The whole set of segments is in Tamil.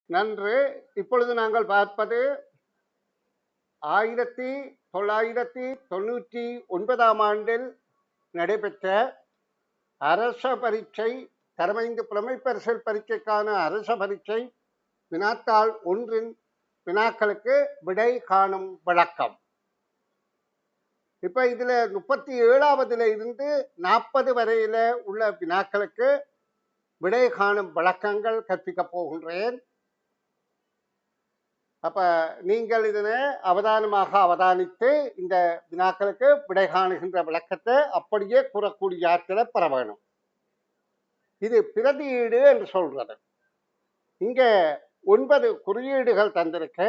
நன்று. இப்பொழுது நாங்கள் பார்ப்பது 1999ஆம் ஆண்டில் நடைபெற்ற அரச பரீட்சை தரமைந்து புலமைப்பரிசில் பரீட்சைக்கான அரச பரீட்சை வினாத்தாள் ஒன்றின் வினாக்களுக்கு விடை காணும் விளக்கம். இப்ப இதுல 37வதுல இருந்து 40 வரையில உள்ள வினாக்களுக்கு விடை காணும் விளக்கங்கள் கற்பிக்க போகின்றேன். அப்ப நீங்கள் இதனை அவதானித்து இந்த வினாக்களுக்கு விடை காணுகின்ற விளக்கத்தை அப்படியே கூறக்கூடிய ஆற்றலை பெற வேணும். இது பிரதியீடு என்று சொல்றது. இங்க 9 குறியீடுகள் தந்திருக்க.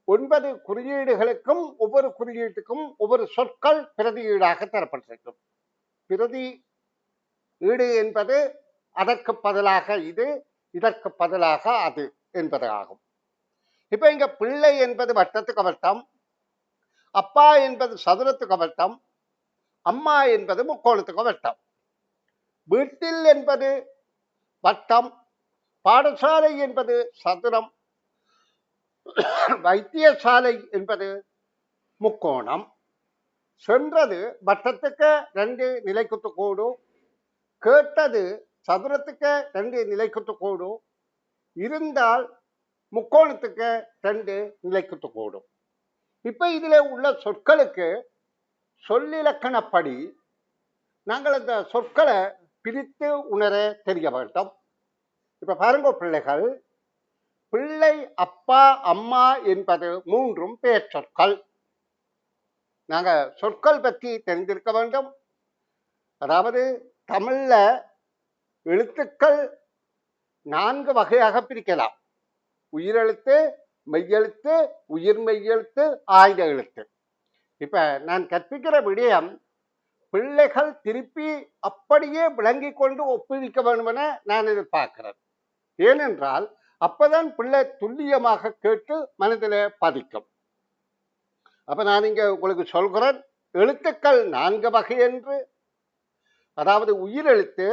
9 குறியீடுகளுக்கும் ஒவ்வொரு குறியீட்டுக்கும் ஒவ்வொரு சொற்கள் பிரதியீடாக தரப்பட்டிருக்கும். பிரதியீடு என்பது அதற்கு பதிலாக இது, இதற்கு பதிலாக அது என்பது ஆகும். இப்ப இங்க பிள்ளை என்பது வட்டத்துக்கு வட்டம், அப்பா என்பது சதுரத்துக்கு வட்டம், அம்மா என்பது முக்கோணத்துக்கு வட்டம். வீட்டில் என்பது வட்டம், பாடசாலை என்பது சதுரம், வைத்தியசாலை என்பது முக்கோணம். சென்றது வட்டத்துக்கு 2 நிலைக்குத்து கோடு, கேட்டது சதுரத்துக்கு 2 நிலைக்குத்து கோடு, இருந்தால் முக்கோணத்துக்கு 2 நிலைக்குத்து கோடும். இப்ப இதுல உள்ள சொற்களுக்கு சொல்லிலக்கணப்படி நாங்கள் அந்த சொற்களை பிரித்து உணர தெரிய வேண்டும். இப்ப பாருங்க பிள்ளைகள், பிள்ளை, அப்பா, அம்மா என்பது 3ம் பெயர் சொற்கள். நாங்க சொற்கள் பற்றி தெரிந்திருக்க வேண்டும். அதாவது தமிழ்ல எழுத்துக்கள் 4 வகையாக பிரிக்கலாம். உயிரெழுத்து, மெய்யெழுத்து, உயிர் மெய்யெழுத்து, ஆயுத எழுத்து. இப்ப நான் கற்பிக்கிற விடயம் பிள்ளைகள் திருப்பி அப்படியே விளங்கி கொண்டு ஒப்புவிக்க வேண்டும் என நான் எதிர்பார்க்கிறேன். ஏனென்றால் அப்பதான் பிள்ளை துல்லியமாக கேட்டு மனதில் பதிக்கும். அப்ப நான் இங்க உங்களுக்கு சொல்கிறேன், எழுத்துக்கள் 4 வகை என்று. அதாவது உயிரெழுத்து,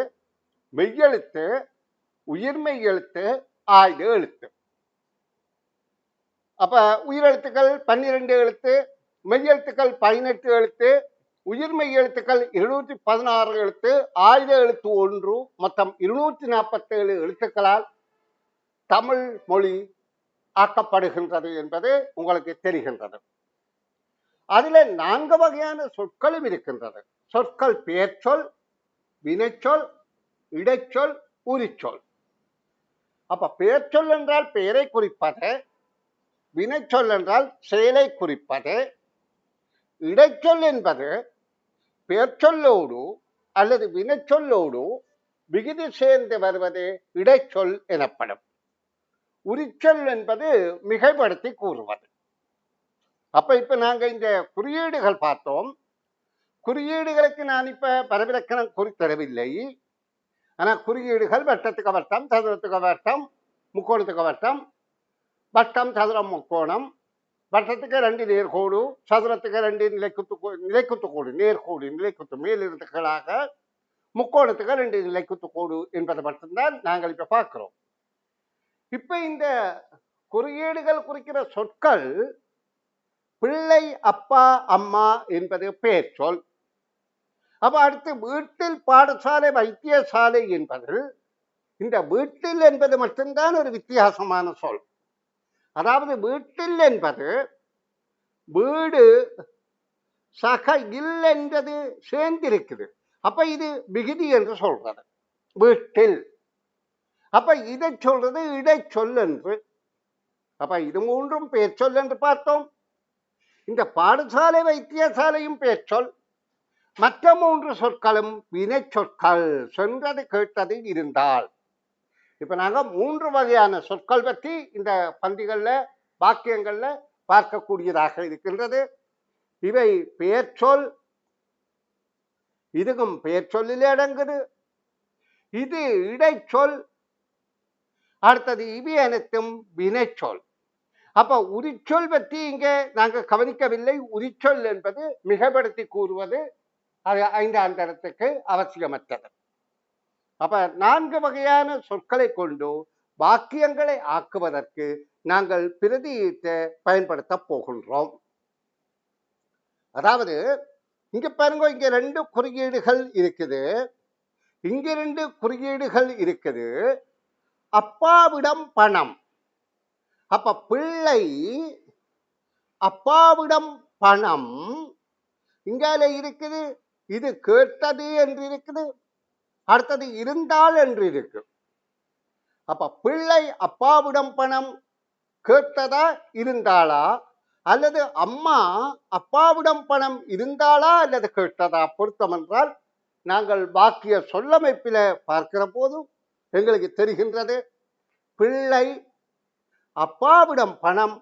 மெய்யெழுத்து, உயிர்மெய் எழுத்து, ஆயுத எழுத்து. அப்ப உயிரெழுத்துக்கள் 12 எழுத்து, மெய்யெழுத்துக்கள் 18 எழுத்து, உயிர்மெய் எழுத்துக்கள் 216 எழுத்து, ஆயுத எழுத்து 1, மொத்தம் 247 எழுத்துக்களால் தமிழ் மொழி ஆக்கப்படுகின்றது என்பது உங்களுக்கு தெரிகின்றது. அதுல 4 வகையான சொற்களும் இருக்கின்றது. சொற்கள் பெயர்ச்சொல், வினைச்சொல், இடைச்சொல், உரிச்சொல். அப்ப பெயர்ச்சொல் என்றால் பெயரை குறிப்பது, வினைச்சொல் என்றால் செயலை குறிப்பது, இடைச்சொல் என்பது பெயர்ச்சொல்லோடு அல்லது வினைச்சொல்லோடு விகுதி சேர்ந்து வருவது இடைச்சொல் எனப்படும். உரிச்சொல் என்பது மிகைப்படுத்தி கூறுவது. இப்ப நாங்க இந்த குறியீடுகள் பார்த்தோம். குறியீடுகளுக்கு நான் இப்ப பரவிலக்கணம் குறித்தரவில்லை. ஆனா குறியீடுகள் வட்டத்துக்கு வட்டம், சதுரத்துக்கு வட்டம், முக்கோணத்துக்கு வட்டம், வட்டம், சதுரம், முக்கோணம், வட்டத்துக்கு 2 நேர்கோடு, சதுரத்துக்கு 2 நிலைக்குத்து கோடு, நேர்கோடு, நிலைக்குத்து மேலிருந்துகளாக, முக்கோணத்துக்கு 2 நிலைக்குத்து கோடு என்பதை மட்டும்தான் நாங்கள் இப்ப பார்க்கிறோம். இப்ப இந்த குறியீடுகள் குறிக்கிற சொற்கள் பிள்ளை, அப்பா, அம்மா என்பது பெயர் சொல். அப்ப அடுத்து வீட்டில், பாடசாலை, வைத்தியசாலை என்பது, இந்த வீட்டில் என்பது மட்டும்தான் ஒரு வித்தியாசமான சொல். அதாவது வீட்டில் என்பது வீடு, சக, இல் என்பது சேர்ந்திருக்குது. அப்ப இது விகுதி என்று சொல்றது வீட்டில். அப்ப இதை சொல்றது இடைச்சொல் என்று. அப்ப இது 3ம் பெயர் சொல் என்று பார்த்தோம். இந்த பாடசாலை, வைத்தியசாலையும் பெயர் சொல். மற்ற 3 சொற்களும் வினை சொற்கள், சென்றது கேட்டது இருந்தால். இப்ப நாங்க 3 வகையான சொற்கள் பற்றி இந்த பந்திகள்ல, வாக்கியங்கள்ல பார்க்கக்கூடியதாக இருக்கின்றது. இவை பெயர் சொல், இதுவும் பெயர் சொல்லிலே அடங்குது. இது இடைச்சொல். அடுத்தது இவை அனைத்தும் வினைச்சொல். அப்ப உரிச்சொல் பற்றி இங்க நாங்க கவனிக்கவில்லை. உரிச்சொல் என்பது மிகைப்படுத்தி கூறுவது, அது 5ஆம் தரத்துக்கு அவசியமற்றது. அப்ப 4 வகையான சொற்களை கொண்டு வாக்கியங்களை ஆக்குவதற்கு நாங்கள் பிரதியீட்டை பயன்படுத்த போகின்றோம். அதாவது இங்க பாருங்க, இங்க 2 குறியீடுகள் இருக்குது, இங்க 2 குறியீடுகள் இருக்குது. அப்பாவிடம் பணம். அப்ப பிள்ளை அப்பாவிடம் பணம் இங்கால இருக்குது. இது கேட்டது என்று இருக்குது, அடுத்தது இருந்தால் என்று இருக்கு. அப்ப பிள்ளை அப்பாவிடம் பணம் கேட்டதா இருந்தாளா, அல்லது அம்மா அப்பாவிடம் பணம் இருந்தாளா அல்லது கேட்டதா பொருத்தம் என்றால் நாங்கள் வாக்கிய சொல்லமைப்பில பார்க்கிற போது எங்களுக்கு தெரிகின்றது பிள்ளை அப்பாவிடம் பணம்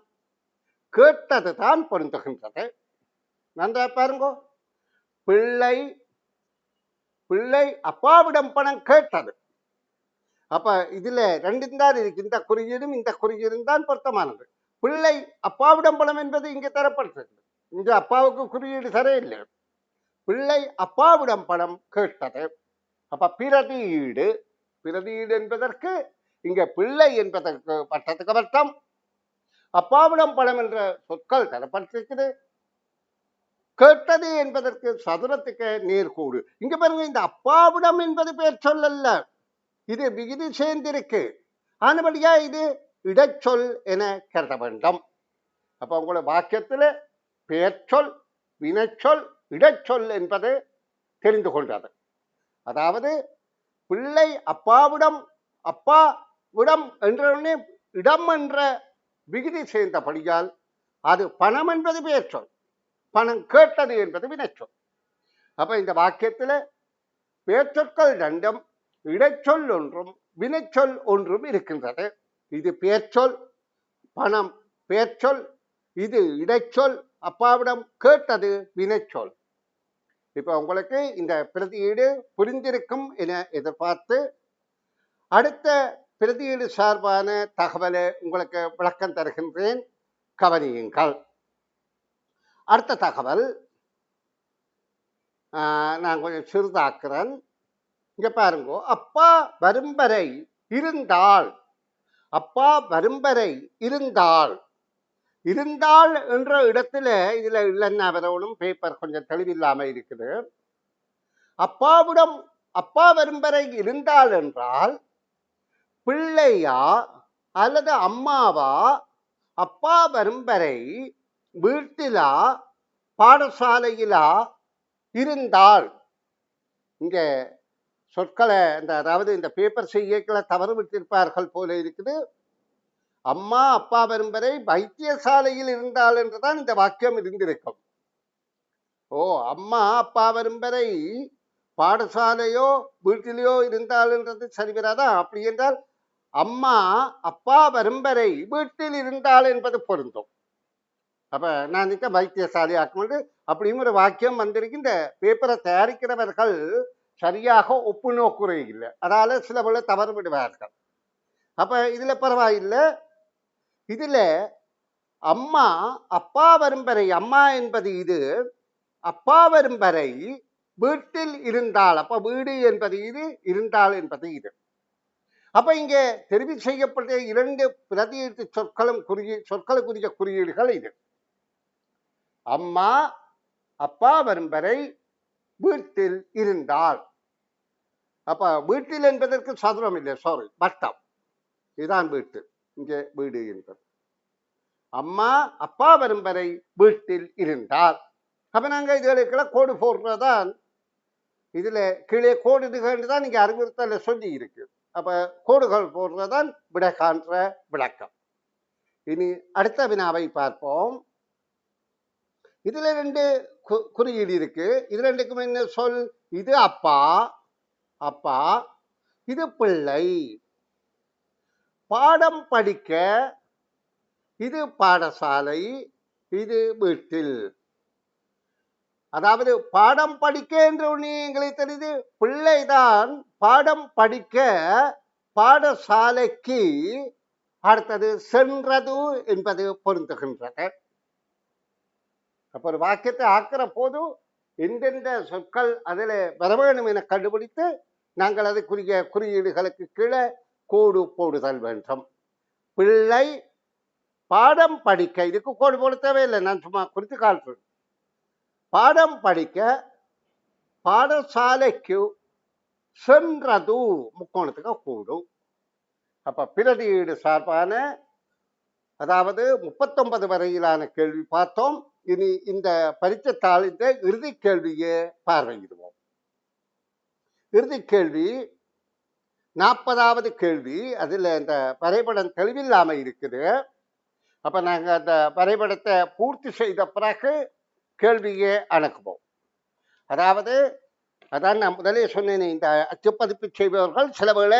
கேட்டது தான் பொருந்துகின்றது. நன்றா பாருங்க, பிள்ளை பிள்ளை அப்பாவிடம் பணம் கேட்டது. அப்ப இதுல ரெண்டும் தான் இருக்கு, இந்த குறியீடும் இந்த குறியீடும் தான் பொருத்தமானது. பிள்ளை அப்பாவிடம் பணம் என்பது இங்க தரப்படுகிறது, இங்க அப்பாவுக்கு குறியீடு சரியில்லை. பிள்ளை அப்பாவிடம் பணம் கேட்டது. அப்ப பிரதியீடு, பிரதியீடு என்பதற்கு இங்க பிள்ளை என்பதற்கு பட்டத்துக்கு அர்த்தம், அப்பாவிடம் பணம் என்ற சொற்கள் தரப்பட்டிருக்குது. கேட்டது என்பதற்கு சதுரத்துக்கு நேர்கூடு. இங்க பாருங்க, இந்த அப்பாவிடம் என்பது பெயர் சொல்லல்ல, இது விகுதி சேர்ந்திருக்கு. ஆனபடியா இது இடச்சொல் என கருத வேண்டும். அப்ப உங்களோட வாக்கியத்துல பெயர்ச்சொல், வினைச்சொல், இடச்சொல் என்பது தெரிந்து கொண்டது. அதாவது பிள்ளை அப்பாவிடம், அப்பாவிடம் என்ற இடம் என்ற விகுதி சேர்ந்தபடியால் அது பணம் என்பது பெயர்ச்சொல், பணம் கேட்டது என்பது வினைச்சொல். அப்ப இந்த வாக்கியத்துல பெயர்ச்சொற்கள் 2, இடைச்சொல் ஒன்றும் வினைச்சொல் ஒன்றும் இருக்கின்றது. இது பெயர்ச்சொல், பணம் பெயர்ச்சொல், இது இடைச்சொல், அப்பாவிடம் கேட்டது வினைச்சொல். இப்ப உங்களுக்கு இந்த பிரதியீடு புரிந்திருக்கும் என எதிர்பார்த்து அடுத்த பிரதியீடு சார்பான தகவலை உங்களுக்கு விளக்கம் தருகின்றேன், கவனியுங்கள். அடுத்த தகவல் நான் கொஞ்சம் சிறிதாக்குறேன். இங்க பாருங்க, அப்பா வரும்பரை இருந்தால், அப்பா வரும்பரை இருந்தால், இருந்தால் என்ற இடத்துல இதுல இல்லைன்னா வரணும், பேப்பர் கொஞ்சம் தெளிவில்லாம இருக்குது. அப்பாவிடம் அப்பா வரும்பரை இருந்தால் என்றால் பிள்ளையா அல்லது அம்மாவா அப்பா வரும்பரை வீட்டிலா பாடசாலையிலா இருந்தால், இங்க சொற்களை அதாவது இந்த பேப்பர் செய்யக்களை தவறு விட்டிருப்பார்கள் போல இருக்குது. அம்மா அப்பா வரும்பரை வைத்தியசாலையில் இருந்தால் என்றுதான் இந்த வாக்கியம் இருந்திருக்கும். ஓ, அம்மா அப்பா வரும்பரை பாடசாலையோ வீட்டிலேயோ இருந்தால் என்றது சரி வராதா? அப்படி என்றால் அம்மா அப்பா வரும்பரை வீட்டில் இருந்தால் என்பது பொருந்தும். அப்ப நான் நிக்க வைத்தியசாலை ஆக்கும்போது அப்படியும் ஒரு வாக்கியம் வந்திருக்கு. இந்த பேப்பரை தயாரிக்கிறவர்கள் சரியாக ஒப்பு நோக்குறை இல்லை, அதால சில போல தவறு விடுவார்கள். அப்ப இதுல பரவாயில்லை. இதுல அம்மா அப்பா வரும்பரை, அம்மா என்பது இது, அப்பா வரும்பரை வீட்டில் இருந்தால், அப்ப வீடு என்பது இது, இருந்தால் என்பது இது. அப்ப இங்க தெரிவு செய்யப்பட்ட 2 பிரதியீட்டு சொற்களுக்குரிய குறியீடுகள் இது. அம்மா அப்பா வரும்பரை வீட்டில் இருந்தால். அப்ப வீட்டில் என்பதற்கு சதுரம் இல்லை, சாரி, வட்டம், இதுதான் வீட்டு. இங்கே வீடு என்பது அம்மா அப்பா வரும்பரை வீட்டில் இருந்தால். அப்ப நாங்க இதுகளுக்கெல்லாம் கோடு போடுறதான், இதுல கீழே கோடுகள் தான் நீங்க அறிவுறுத்தல சொல்லி இருக்கு. அப்ப கோடுகள் போடுறதான் விடை காண்ற விளக்கம். இனி அடுத்த வினாவை பார்ப்போம். இதுல 2 குறியீடு இருக்கு. இது 2க்கும் என்ன சொல்? இது அப்பா, அப்பா, இது பிள்ளை. பாடம் படிக்க, இது பாடசாலை, இது வீட்டில். அதாவது பாடம் படிக்க என்ற ஒண்ணு எங்களுக்கு தெரியுது, பிள்ளைதான் பாடம் படிக்க பாடசாலைக்கு அடுத்தது சென்றது என்பது பொருந்துகின்றது. அப்ப ஒரு வாக்கியத்தை ஆக்கிற போது எந்தெந்த சொற்கள் அதில் வர வேணும் என கண்டுபிடித்து நாங்கள் அதுக்குரிய குறியீடுகளுக்கு கீழே கோடு போடுதல் வேண்டும். பிள்ளை பாடம் படிக்க, இதுக்கு கோடு போட தேவையில்லை, நான் சும்மா குறித்து காட்டுறேன். பாடம் படிக்க பாடசாலைக்கு சென்றது முக்கோணத்துக்கு கூடும். அப்ப பிரதியீடு சார்பான, அதாவது 39 வரையிலான கேள்வி பார்த்தோம். இனி இந்த பரீட்சைத்தாளின் இறுதி கேள்வியை பார்வையிடுவோம். இறுதி கேள்வி 40வது கேள்வி. அதுல இந்த வரைபடம் தெளிவில்லாம இருக்குது. அப்ப நாங்க அந்த வரைபடத்தை பூர்த்தி செய்த பிறகு கேள்வியை அணுகுவோம். அதாவது அதான் நான் முதலே சொன்னேன், இந்த அச்சுப்பதிப்பு செய்பவர்கள் சில வேளை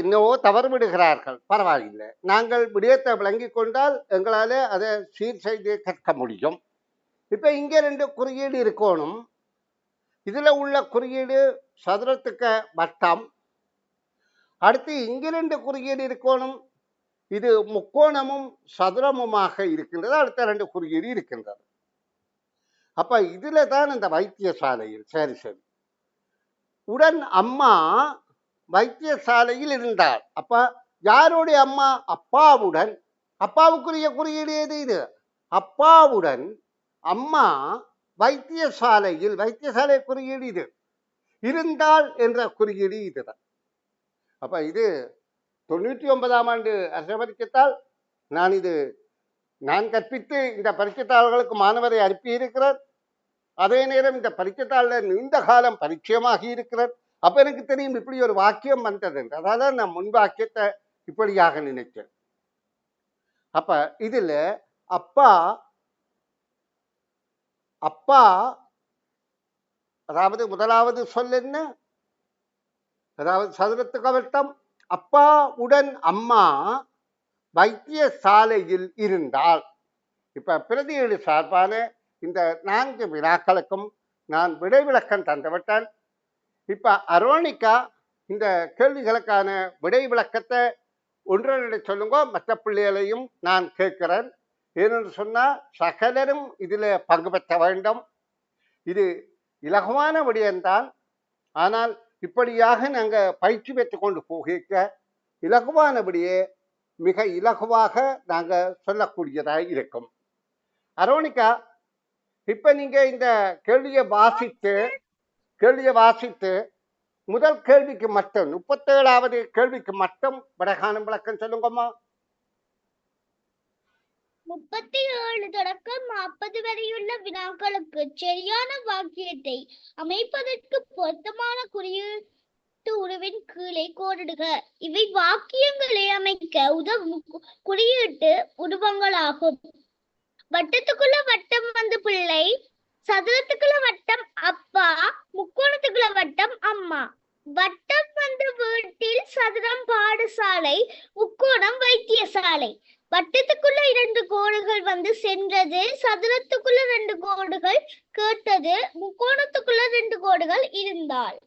இன்னவோ தவறு விடுகிறார்கள். பரவாயில்லை, நாங்கள் விடயத்தை விளங்கி கொண்டால் எங்களால் அதை சீர் செய்து கற்க முடியும். இப்ப இங்க 2 குறியீடு இருக்கணும். இதுல உள்ள குறியீடு சதுரத்துக்கு வட்டம். அடுத்து இங்க 2 குறியீடு இருக்கணும். இது முக்கோணமும் சதுரமுமாக இருக்கின்றது. அடுத்த 2 குறியீடு இருக்கின்றது. அப்ப இதுல தான் இந்த வைத்தியசாலையில் சரி உடன் அம்மா வைத்தியசாலையில் இருந்தாள். அப்ப யாருடைய அம்மா? அப்பாவுடன். அப்பாவுக்குரிய குறியீடு எது? இது அப்பாவுடன் அம்மா வைத்தியசாலையில், வைத்தியசாலை குறியீடு இது. இருந்தால் என்ற குறியீடு இதுதான். அப்ப இது 99ஆம் ஆண்டு அரச பரீட்சைத்தாள். நான் கற்பித்து இந்த பரீட்சைத்தாள்களுக்கு மாணவரை அனுப்பி இருக்கிறேன். அதே நேரம் இந்த பரீட்சைத்தாளில் நீண்ட காலம் பரிச்சயமாகி இருக்கிறேன். அப்ப எனக்கு தெரியும் இப்படி ஒரு வாக்கியம் வந்தது. அதாவது நான் முன் வாக்கியத்தை இப்படியாக நினைச்சேன். அப்ப இதுல அப்பா அப்பா அதாவது முதலாவது சொல் என்ன? அதாவது சதுரத்துக்கு வட்டம். அப்பா உடன் அம்மா வைத்தியசாலையில் இருந்தால். இப்ப பிரதியீடு சார்பான இந்த 4 வினாக்களுக்கும் நான் விடை விளக்கம் தந்துவிட்டேன். இப்ப அரோனிகா இந்த கேள்விகளுக்கான விடை விளக்கத்தை ஒன்றரை சொல்லுங்க. மற்ற பிள்ளைகளையும் நான் கேட்கிறேன். ஏனென்று சொன்னா சகலரும் இதுல பங்கு பெற்ற வேண்டும். இது இலகுவான விடயம்தான். ஆனால் இப்படியாக நாங்க பயிற்சி பெற்றுக் கொண்டு போக இலகுவானபடியே மிக இலகுவாக நாங்க சொல்லக்கூடியதாய் இருக்கும். அரோனிகா, இப்ப நீங்க இந்த கேள்வியை வாசித்து முதல் கேள்விக்கு மட்டும் 37வது கேள்விக்கு மட்டும் விடைகாணும் விளக்கம் சொல்லுங்கம்மா. 37 தொடக்கம் 40 வரையுள்ள வினாக்களுக்கு சரியான வாக்கியத்தை அமைப்பதற்கு பொருத்தமான குறியீட்டு உருவின் கீழே கோடிடுக. இவை வாக்கியங்களை அமைக்க உதவும் குறியீட்டு உருவங்களாகும். வட்டத்துக்குள்ள வட்டம் வந்து பிள்ளை, சதுரத்துக்குள்ள வட்டம் அப்பா, முக்கோணத்துக்குள்ள வட்டம் அம்மா. வட்டம் வந்து வீட்டில், சதுரம் பாடசாலை, முக்கோணம் வைத்தியசாலை. வட்டத்துக்குள்ள 2 கோடுகள் வந்து சென்றது, சதுரத்துக்குள்ள 2 கோடுகள் கேட்டது, முக்கோணத்துக்குள்ள 2 கோடுகள் இருந்தால்.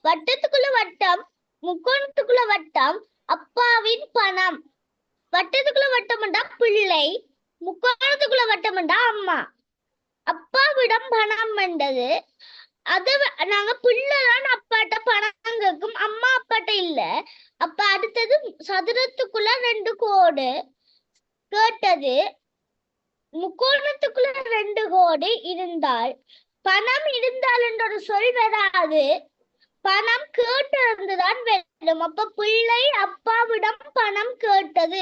வட்டத்துக்குள்ள வட்டம், முக்கோணத்துக்குள்ள வட்டம் அப்பாவின் பணம். வட்டத்துக்குள்ள வட்டம் என்றா பிள்ளை, முக்கோணத்துக்குள்ள வட்டம் என்றா அம்மா. அப்பாவிடம் பணம் வந்தது. அத நாங்க பிள்ளைதான் அப்பாட்ட பணம் கேட்கும், அம்மா அப்பாட்ட இல்ல. அப்ப அடுத்தது சதுரத்துக்குள்ள 2 கோடு கேட்டது, முக்கோணத்துக்குள்ள 2 கோடு இருந்தால். பணம் இருந்தால் என்ற ஒரு சொல் வராது, பணம் கேட்டிருந்துதான் வேண்டும். அப்ப பிள்ளை அப்பாவிடம் பணம் கேட்டது.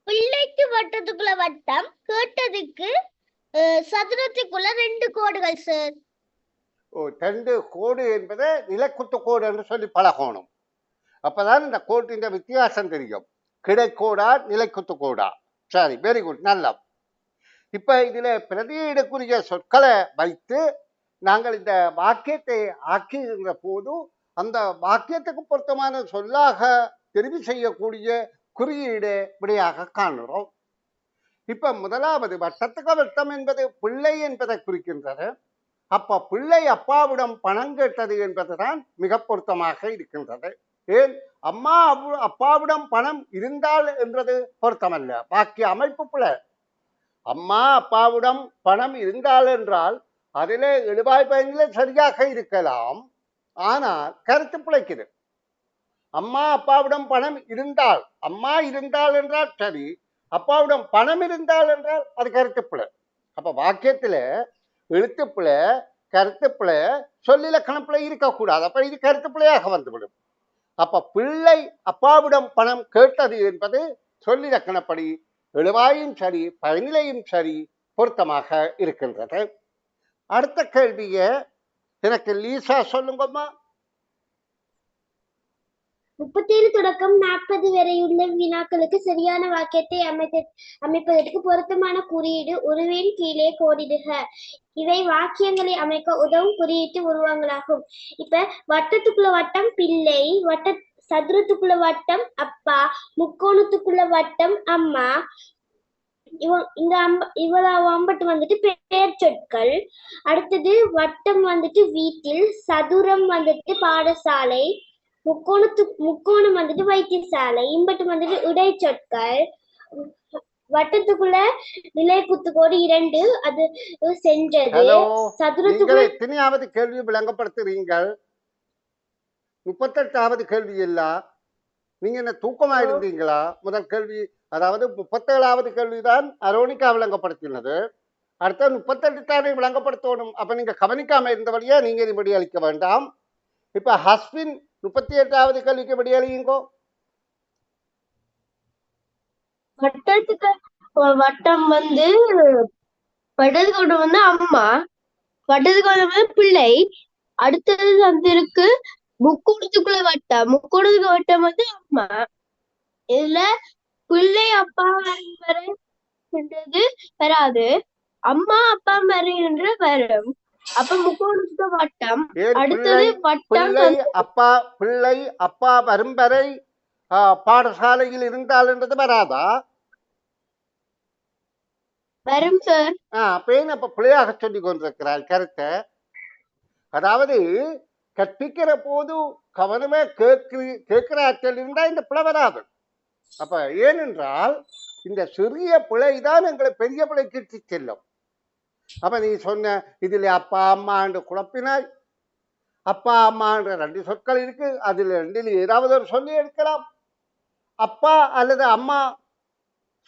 பிள்ளைக்கு வட்டத்துக்குள்ள வட்டம், கேட்டதுக்கு சதுரத்துக்குள்ள 2 கோடுகள் சார். 2 கோடு என்பதை நிலக்குத்து கோடு என்று சொல்லி பழகணும். அப்பதான் இந்த கோட்டின் வித்தியாசம் தெரியும். கிடைக்கோடா நிலைக்குத்து கோடா. சரி, வெரி குட், நல்லா. இப்ப இதுல பிரதியீடுக்குரிய சொற்களை வைத்து நாங்கள் இந்த வாக்கியத்தை ஆக்குகின்ற போது அந்த வாக்கியத்துக்கு பொருத்தமான சொல்லாக தெரிவு செய்யக்கூடிய குறியீடு விடையாக காணுறோம். இப்ப முதலாவது வட்டத்துக்கு வட்டம் என்பது பிள்ளை என்பதை குறிக்கின்றது. அப்ப பிள்ளை அப்பாவிடம் பணம் கேட்டது என்பதுதான் மிக பொருத்தமாக இருக்கின்றது. ஏன் அப்பாவிடம் பணம் இருந்தால் என்றது பொருத்தமல்ல, வாக்கிய அமைப்பு பிள்ளை. அம்மா அப்பாவிடம் பணம் இருந்தால் என்றால் அதிலே 70 சரியாக இருக்கலாம், ஆனால் கருத்து பிழைக்குது. அம்மா அப்பாவிடம் பணம் இருந்தால், அம்மா இருந்தால் என்றால் சரி, அப்பாவிடம் பணம் இருந்தால் என்றால் அது கருத்துப்பிழை. அப்ப வாக்கியத்துல எழுத்துப்பிழை, கருத்துப்பிழை, சொல்லிலக்கணப்பிழை இருக்கக்கூடாது. அப்ப இது கருத்துப்பிழையாக வந்துவிடும். அப்ப பிள்ளை அப்பாவிடம் பணம் கேட்டது என்பது சொல்லிலக்கணப்படி எழுவாயும் சரி பயனிலையும் சரி பொருத்தமாக இருக்கின்றது. அடுத்த கேள்விய எனக்கு லீசா சொல்லுங்கம்மா. 37 தொடக்கம் 40 வரையுள்ள வினாக்களுக்கு சரியான வாக்கியத்தை அமைப்பதற்கு பொருத்தமான குறியீடு உருவின் கீழே கோடிடுக. இவை வாக்கியங்களை அமைக்க உதவும் குறியீட்டு உருவங்களாகும். இப்ப வட்டத்துக்குள்ள வட்டம் பிள்ளை, சதுரத்துக்குள்ள வட்டம் அப்பா, முக்கோணத்துக்குள்ள வட்டம் அம்மா. இவ்வளவு அம்பட்டு வந்துட்டு பெயர் சொற்கள். அடுத்தது வட்டம் வந்துட்டு வீட்டில், சதுரம் வந்துட்டு பாடசாலை, முக்கோணம் வந்துட்டு வைத்தியசாலை, இம்பட்டு வந்துட்டு இடைச்சொற்கள். வட்டத்துக்குள்ள நிலை குத்துக்கோடு 2 அது சென்றது. சதுரத்துக்குள்ள எத்தனையாவது கேள்வி விளங்கப்படுத்துறீங்கள்? 38வது கேள்வி எல்லாம் நீங்க என்ன தூக்கமா இருந்தீங்களா? முதல் கேள்வி, அதாவது 37வது கேள்விதான் அரோனிகா விளங்கப்படுத்தினது. அடுத்த 38 தானே விளங்கப்படுத்தணும். அப்ப நீங்க கவனிக்காம இருந்தபடியா நீங்க இப்படி அளிக்க வேண்டாம். இப்ப ஹஸ்பின் 38வது கேள்விக்கு இப்படி அழியுங்கோ. வட்டத்துக்கு வட்டம் வந்து வட்டத்துக்கு வந்து அம்மா, வட்டத்துக்கு வந்து பிள்ளை. அடுத்தது வந்து இருக்கு முக்கோணத்துக்குள்ள வட்டம், முக்கோணத்துக்கு வட்டம் வந்து அம்மா. இதுல பிள்ளை அப்பா வரைன்றது வராது, அம்மா அப்பா வரைன்ற வரும். அப்ப முக்கோணத்துக்கு வட்டம். அடுத்தது வட்டம் பிள்ளை அப்பா வரும் வரை பாடசாலையில் இருந்தால் என்றது வராதா? வரும் சார். அப்பேன் அப்ப பிள்ளையாக சொல்லி கொண்டிருக்கிறாள் கருத்தை. அதாவது கற்பிக்கிற போது கவனமே கேட்கிற ஆற்றல் இருந்தா இந்த பிழை வராது. அப்ப ஏனென்றால் இந்த சிறிய பிழைதான் எங்களை பெரிய பிழைக்கு இட்டு செல்லும். அப்ப நீ சொன்ன இதுல அப்பா அம்மா என்று குழப்பினாய். அப்பா அம்மா என்ற 2 சொற்கள் இருக்கு, அதுல 2ல் ஏதாவது ஒரு சொல்லி எடுக்கலாம். அப்பா அல்லது அம்மா,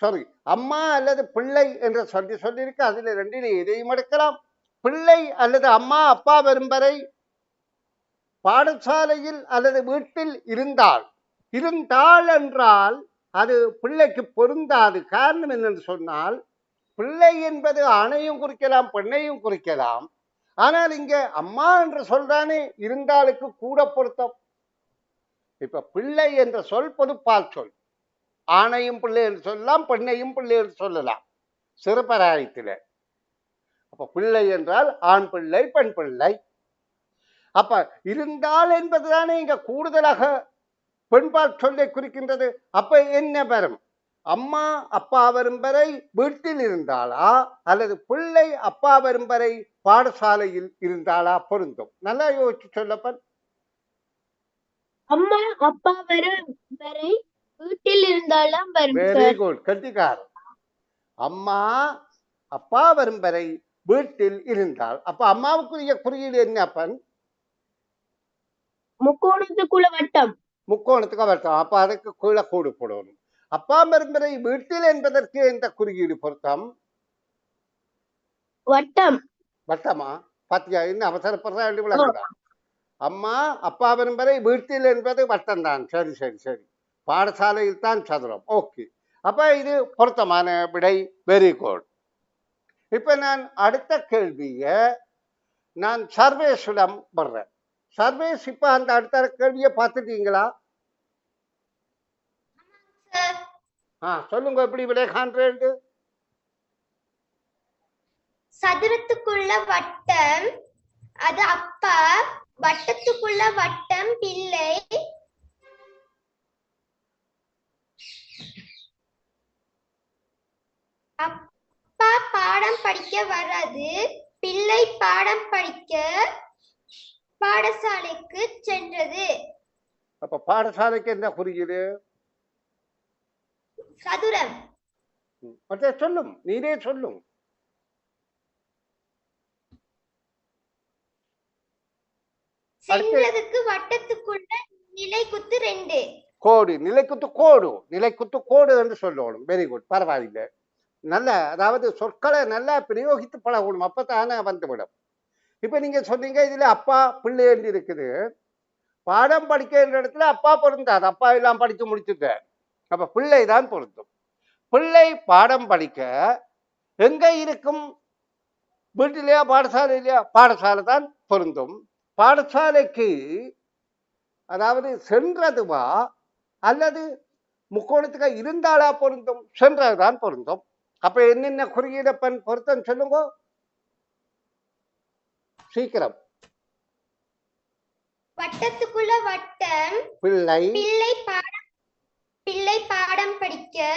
சாரி அம்மா அல்லது பிள்ளை என்ற சொல்லி இருக்கு, அதுல 2ல் எதையும் எடுக்கலாம். பிள்ளை அல்லது அம்மா அப்பா வரும் வரை பாடசாலையில் அல்லது வீட்டில் இருந்தால் என்றால் அது பிள்ளைக்கு பொருந்தாது. காரணம் என்னன்னு சொன்னால், பிள்ளை என்பது ஆணையும் குறிக்கலாம் பெண்ணையும் குறிக்கலாம். ஆனால் இங்க அம்மா என்று சொல்றானே இருந்தாலுக்கு கூட பொருத்தம். இப்ப பிள்ளை என்ற சொல் பொதுப்பால் சொல். ஆணையும் பிள்ளை என்று சொல்லலாம், பெண்ணையும் பிள்ளை என்று சொல்லலாம் சிறுபராயத்தில. அப்ப பிள்ளை என்றால் ஆண் பிள்ளை பெண் பிள்ளை. அப்ப இருந்தால் என்பதுதானே இங்க கூடுதலாக பெண்பால் சொல்லை குறிக்கின்றது. அப்ப என்ன வரும்? அம்மா அப்பா வரும் வரை வீட்டில் இருந்தாளா அல்லது பிள்ளை அப்பா வரும் வரை பாடசாலையில் இருந்தாளா பொருந்தும்? நல்லா யோசிச்சு சொல்லப்பன். அம்மா அப்பா வரும் வரை வீட்டில் இருந்தாலும் வரும். வெரி குட், கட்டிக்கார். அம்மா அப்பா வரும் வரை வீட்டில் இருந்தால். அப்ப அம்மாவுக்குரிய குறியீடு என்ன அப்பன்? முக்கோணத்துக்குள்ள வட்டம். முக்கோணத்துக்கு வட்டம். அப்ப அதுக்கு கீழே கூடு போடணும். அப்பா வரும் வரை வீட்டில் என்பதற்கு எந்த குறியீடு பொருத்தம்? வட்டம். வட்டமா? பாத்தியா என்ன அவசரப்படுறா என்று விளக்குதான். அம்மா அப்பா வரும் வரை வீட்டில் என்பது வட்டம் தான். சரி சரி சரி, பாடசாலையில் தான் சதுரம். ஓகே, அப்ப இது பொருத்தமான விடை. Very good. இப்ப நான் அடுத்த கேள்விய நான் சர்வேஷிடம் வர்றேன். சர்வேஷ், இப்ப அந்த அடுத்த கேள்வியை பார்த்துட்டீங்களா? சொல்லுங்க, எப்படி விடை காண்றேன்? சதுரத்துக்குள்ள வட்டம் அது அப்பா, வட்டத்துக்குள்ள வட்டம் பிள்ளை, அப்பா பாடம் படிக்க வராது, பிள்ளை பாடம் படிக்க பாடசாலைக்கு சென்றது. அப்ப பாடசாலைக்கு என்ன குறியீடு? சதுரம். சொல்லும், நீரே சொல்லும். சென்றதுக்கு வட்டத்துக்குள்ள நிலை குத்து 2. கோடு நிலைக்குத்து கோடு நிலைக்குத்து கோடு என்று சொல்லணும். வெரி குட், பரவாயில்லை. நல்ல, அதாவது சொற்களை நல்லா பிரயோகித்து பழகணும், அப்பத்தானே வந்துவிடும். இப்ப நீங்க சொன்னீங்க இதுல அப்பா பிள்ளை என்று இருக்குது. பாடம் படிக்கின்ற இடத்துல அப்பா பொருந்தாது, அப்பா எல்லாம் படித்து முடிச்சுட்ட. அப்ப பிள்ளை தான் பொருந்தும். பிள்ளை பாடம் படிக்க எங்க இருக்கும்? வீட்டிலேயா பாடசாலையிலையா? பாடசாலை தான் பொருந்தும். பாடசாலைக்கு அதாவது சென்றதுவா அல்லது முக்கோணத்துக்கு இருந்தாலா பொருந்தும்? சென்றதுதான் பொருந்தும். அப்ப என்னென்ன குறியீட பொருத்தம் சொல்லுங்க சீக்கிரம். வட்டத்துக்குள்ள வட்டம், பிள்ளை பிள்ளை பாடம் படிக்க,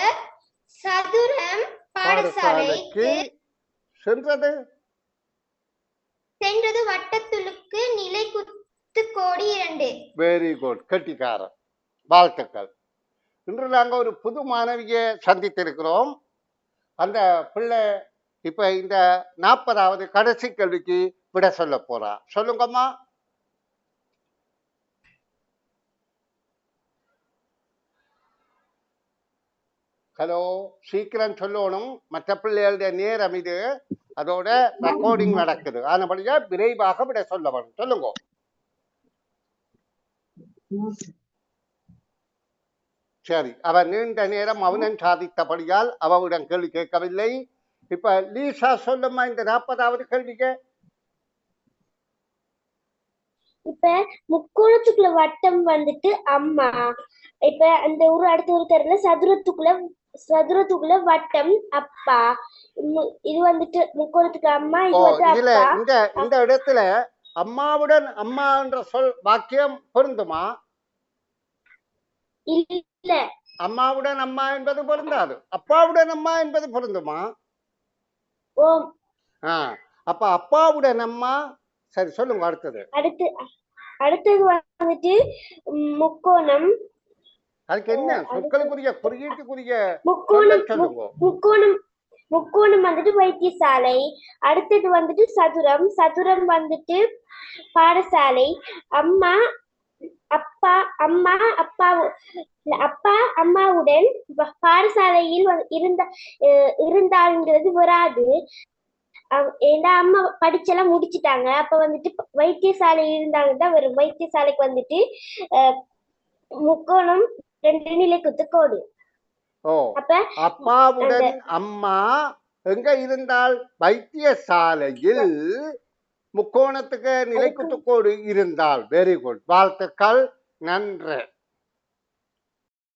சதுரம் பாடசாலைக்கு சென்றது. சென்றது வட்டத்துளுக்கு நிலை குத்து கோடு 2. வெரி குட், கெட்டிக்காரன், வாழ்த்துக்கள். இன்று நாங்கள் ஒரு புது மாணவியை சந்தித்திருக்கிறோம். அந்த பிள்ளை இப்ப இந்த 40வது கடைசி கேள்விக்கு விட சொல்ல போறா. சொல்லுங்கம்மா. ஹலோ, சீக்கிரம் சொல்லணும், மற்ற பிள்ளைகளுடைய நேரம் இது, அதோட ரெக்கார்டிங் நடக்குது, ஆனபடியா விரைவாக விட சொல்ல வேணும். சொல்லுங்க. சரி, அவன் நீண்ட நேரம் மௌனம் சாதித்தபடியால் அவவிடம் கேள்வி கேட்கவில்லை. இப்ப லீசா சொல்லுமா இந்த 40வது கேள்விக்கு. இப்ப முக்கோணத்துக்குள்ள வட்டம் வந்துட்டு அம்மா. இப்ப அந்த ஒரு அடுத்த ஒரு தெருல சதுரத்துக்குள்ள வட்டம் அப்பா. இது வந்துட்டு முக்கோணத்துக்கு அம்மா, இது வந்து இதுல அப்பா. இந்த இடத்துல அம்மாவுடன் அம்மா என்ற சொல் வாக்கியம் பொருந்துமா? இல்ல, அம்மாவுடன் அம்மா என்பது பொருந்தாது. அப்பாவுடன் அம்மா என்பது பொருந்துமா? ஓ. அப்ப அப்பாவுடன் அம்மா. சரி, சொல்லுங்க அடுத்தது. அடுத்தது வந்துட்டு முக்கோணம். அதுக்கு என்ன சொற்களுக்குரிய குறியீட்டுக்குரிய சொல்லுங்க. முக்கோணம் வந்துட்டு வைத்தியசாலை. அடுத்தது வந்துட்டு சதுரம் வந்துட்டு பாடசாலை. அப்பா அம்மாவுடன் பாடசாலையில் இருந்தாங்கிறது வராது. ஏன்னா அம்மா படிச்செல்லாம் முடிச்சுட்டாங்க. அப்ப வந்துட்டு வைத்தியசாலை இருந்தாங்க தான் வரும். வைத்தியசாலைக்கு வந்துட்டு முக்கோணம் 2 நிலை குத்து கோடு. அப்ப அப்பாவுடன் அம்மா எங்க இருந்தால்? வைத்தியசாலையில் முக்கோணத்துக்கு நிலைக்குத்து கோடு இருந்தால். வெரி குட், வாழ்த்துக்கள், நன்று.